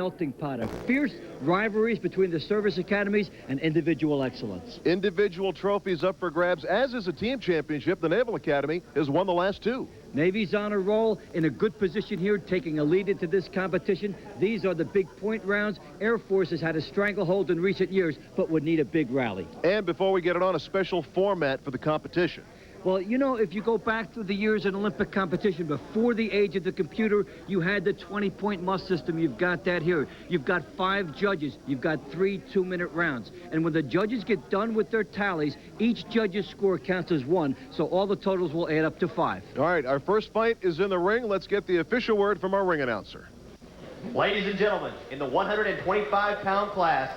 melting pot of fierce rivalries between the service academies and individual excellence. Individual trophies up for grabs, as is a team championship. The Naval Academy has won the last two. Navy's on a roll, in a good position here, taking a lead into this competition. These are the big point rounds. Air Force has had a stranglehold in recent years, but would need a big rally. And before we get it on, a special format for the competition. Well, you know, if you go back through the years in Olympic competition, before the age of the computer, you had the 20-point must system. You've got that here. You've got 5 judges. You've got 3 2-minute rounds. And when the judges get done with their tallies, each judge's score counts as 1, so all the totals will add up to 5. All right, our first fight is in the ring. Let's get the official word from our ring announcer. Ladies and gentlemen, in the 125-pound class,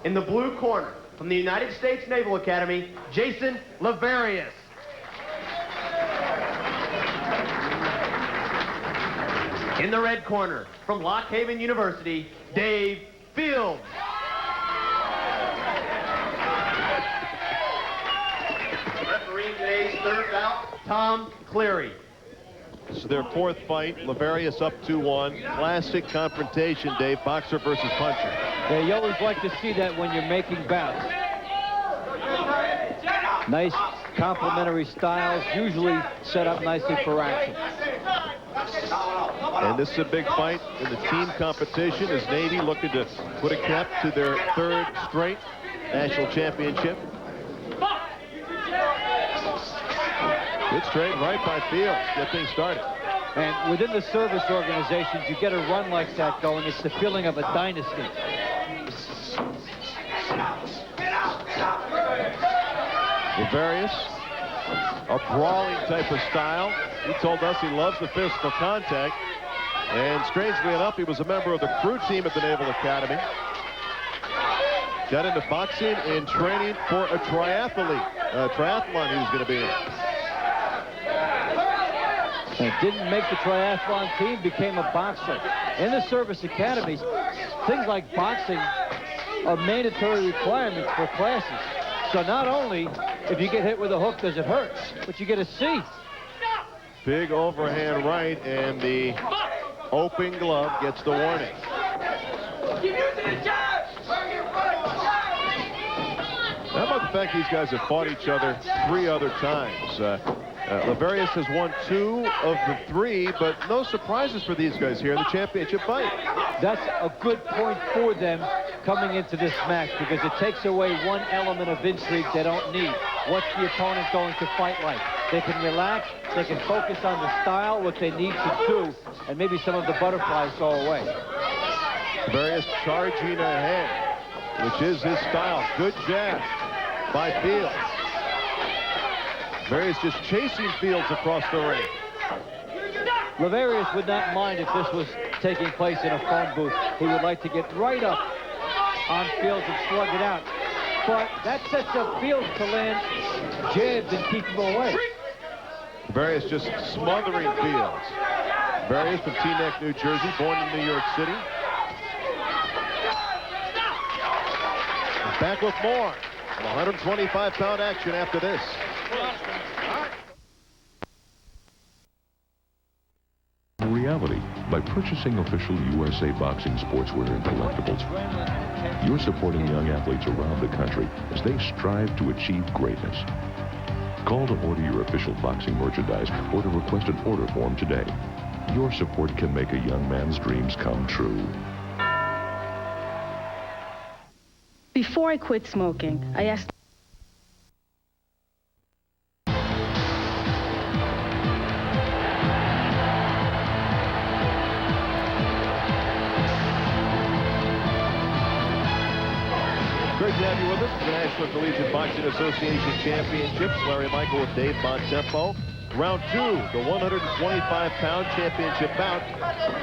in the blue corner, from the United States Naval Academy, Jason Lavarias. In the red corner, from Lock Haven University, Dave Fields. Refereeing today's third bout, Tom Cleary. This is their 4th fight. Lavarias up 2-1. Classic confrontation, Dave. Boxer versus puncher. Yeah, you always like to see that when you're making bouts. Nice complementary styles, usually set up nicely for action. And this is a big fight in the team competition as Navy looking to put a cap to their 3rd straight national championship. Good straight right by Fields. Get things started. And within the service organizations, you get a run like that going. It's the feeling of a dynasty. Lavarias, a brawling type of style. He told us he loves the physical contact. And strangely enough, he was a member of the crew team at the Naval Academy. Got into boxing and training for a triathlon he was going to be in. And didn't make the triathlon team, became a boxer. In the service academies, things like boxing are mandatory requirements for classes. So not only if you get hit with a hook does it hurt, but you get a C. Big overhand right, and the open glove gets the warning. How about the fact these guys have fought each other 3 other times? Lavarias has won 2 of the 3, but no surprises for these guys here in the championship fight. That's a good point for them coming into this match, because it takes away one element of intrigue they don't need. What's the opponent going to fight like? They can relax, they can focus on the style, what they need to do, and maybe some of the butterflies go away. Lavarias charging ahead, which is his style. Good jab by Fields. Lavarias just chasing Fields across the ring. Lavarias would not mind if this was taking place in a phone booth. He would like to get right up on Fields and slug it out. But that sets up Fields to land jabs and keep him away. Lavarias just smothering Fields. Lavarias from Teaneck, New Jersey, born in New York City. Back with more 125-pound action after this. Reality, by purchasing official USA Boxing sportswear and collectibles, you're supporting young athletes around the country as they strive to achieve greatness. Call to order your official boxing merchandise or to request an order form today. Your support can make a young man's dreams come true. Before I quit smoking, I asked Great to have you with us. The National Collegiate Boxing Association Championships. Larry Michael with Dave Bontempo. Round 2, the 125-pound championship bout.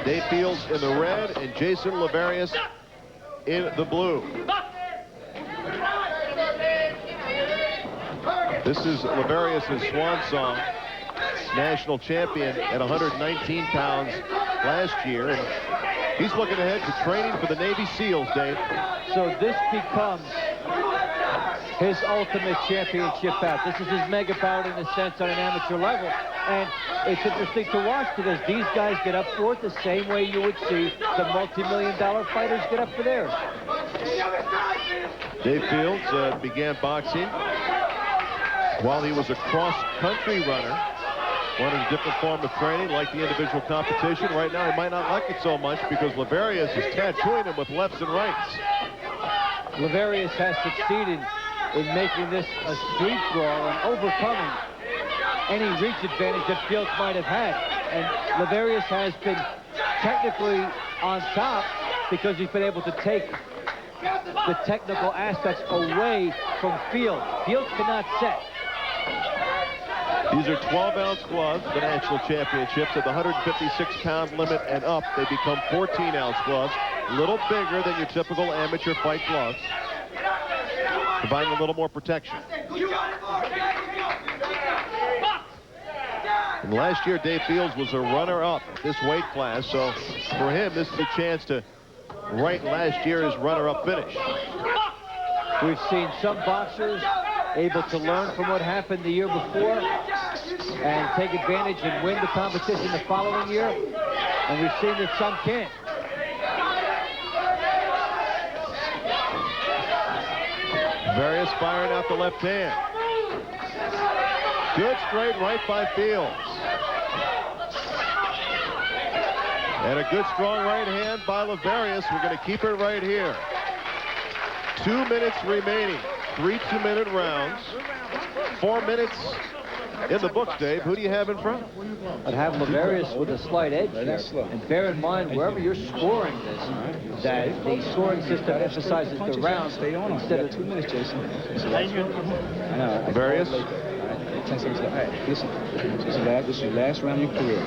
Dave Fields in the red and Jason Lavarias in the blue. This is Lavarias' swan song. National champion at 119 pounds last year. And he's looking ahead to training for the Navy SEALs, Dave. So this becomes his ultimate championship bout. This is his mega bout in a sense on an amateur level. And it's interesting to watch because these guys get up for it the same way you would see the multi-million-dollar fighters get up for theirs. Dave Fields began boxing while he was a cross-country runner. Wanted a different form of training, like the individual competition. Right now, he might not like it so much because Lavarias is tattooing him with lefts and rights. Lavarias has succeeded in making this a street brawl and overcoming any reach advantage that Fields might have had. And Lavarias has been technically on top because he's been able to take the technical aspects away from Fields. Fields cannot set. These are 12-ounce gloves, the national championships. At the 156-pound limit and up, they become 14-ounce gloves, a little bigger than your typical amateur fight gloves, providing a little more protection. And last year, Dave Fields was a runner-up at this weight class, so for him, this is a chance to write last year's runner-up finish. We've seen some boxers able to learn from what happened the year before and take advantage and win the competition the following year. And we've seen that some can't. Lavarias firing out the left hand. Good straight right by Fields. And a good strong right hand by Lavarias. We're going to keep it right here. 2 minutes remaining. 3 two-minute rounds. 4 minutes in the books, Dave. Who do you have in front? I'd have Lavarias with a slight edge here. And bear in mind, wherever you're scoring this, that the scoring system emphasizes the rounds instead of 2 minutes, Jason. Lavarias. 10 seconds left. All right, listen. This is your last round of your career.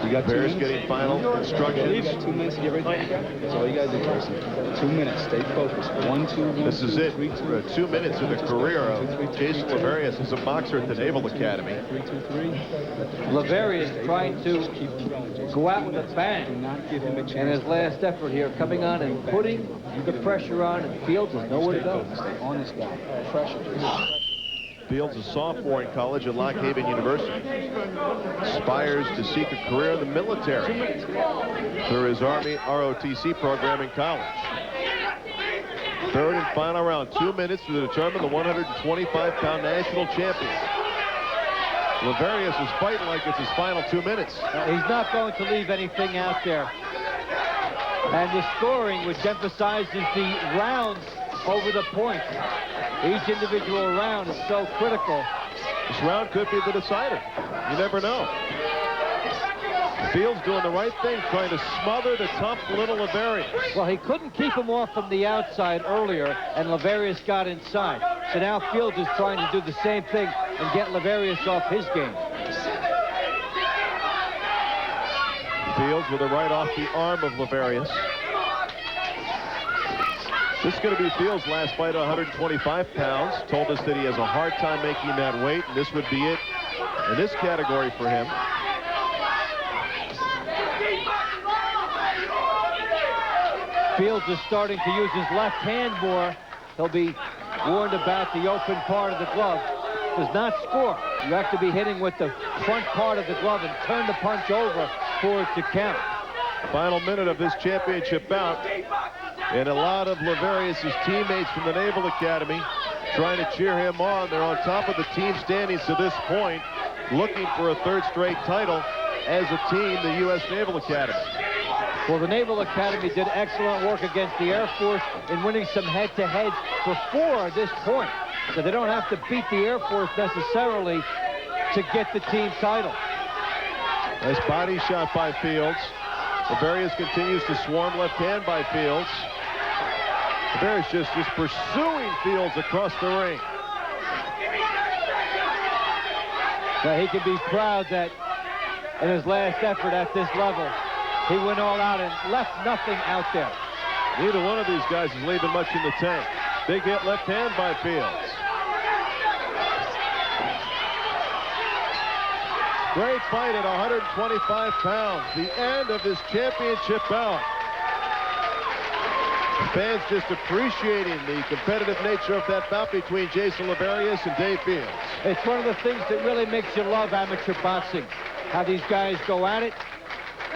You got 2 minutes. Getting final instructions. You got 2 minutes to get ready. That's all you got to do, Jason. 2 minutes. Stay focused. 1, 2, 1. This is it. 3, 2. 2 minutes in the career of Jason Lavarias as a boxer at the Naval Academy. 3, 2, 3. Lavarias trying to go out with a bang. Not give him a chance. And his last effort here, coming on and putting the pressure on, and Fields has nowhere to go. Stay on this guy. Pressure, Jason. Fields, a sophomore in college at Lock Haven University. Aspires to seek a career in the military through his Army ROTC program in college. Third and final round. 2 minutes to determine the 125-pound national champion. Lavarias is fighting like it's his final 2 minutes. He's not going to leave anything out there. And the scoring, which emphasizes the rounds over the points. Each individual round is so critical. This round could be the decider. You never know. Fields doing the right thing, trying to smother the tough little Lavarias. Well, he couldn't keep him off from the outside earlier, and Lavarias got inside. So now Fields is trying to do the same thing and get Lavarias off his game. Fields with a right off the arm of Lavarias. This is going to be Fields' last fight at 125 pounds. Told us that he has a hard time making that weight, and this would be it in this category for him. Fields is starting to use his left hand more. He'll be warned about the open part of the glove. Does not score. You have to be hitting with the front part of the glove and turn the punch over for it to count. Final minute of this championship bout. And a lot of Lavarias' teammates from the Naval Academy trying to cheer him on. They're on top of the team standings to this point, looking for a third straight title as a team, the U.S. Naval Academy. Well, the Naval Academy did excellent work against the Air Force in winning some head-to-heads before this point. So they don't have to beat the Air Force necessarily to get the team title. Nice body shot by Fields. Lavarias continues to swarm left hand by Fields. Lavarias just pursuing Fields across the ring. Now he can be proud that in his last effort at this level, he went all out and left nothing out there. Neither one of these guys is leaving much in the tank. Big hit left hand by Fields. Great fight at 125 pounds. The end of his championship bout. Fans just appreciating the competitive nature of that bout between Jason Lavarias and Dave Fields. It's one of the things that really makes you love amateur boxing. How these guys go at it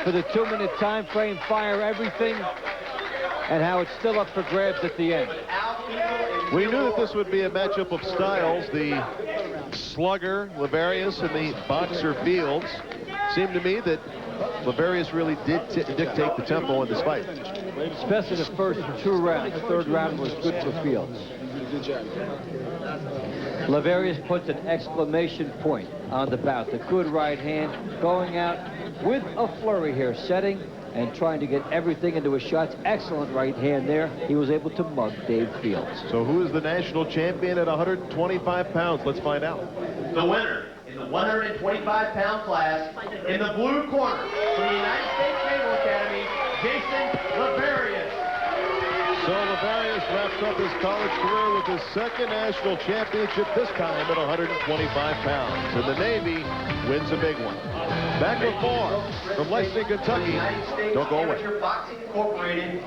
for the 2-minute time frame, fire everything, and how it's still up for grabs at the end. We knew that this would be a matchup of styles. The slugger, Lavarias, and the boxer, Fields. Seemed to me that Lavarias really did dictate the tempo in this fight. Especially the first 2 rounds. Third round was good for Fields. Lavarias puts an exclamation point on the bout. The good right hand going out with a flurry here, setting and trying to get everything into his shots. Excellent right hand there. He was able to mug Dave Fields. So who is the national champion at 125 pounds? Let's find out. The winner in the 125-pound class, in the blue corner from the United States Naval Academy, Jason Lavarias. So Lavarias wraps up his college career with his 2nd national championship, this time at 125 pounds. And the Navy wins a big one. Back with more from Lexington, Kentucky. Don't go away. Boxing Incorporated.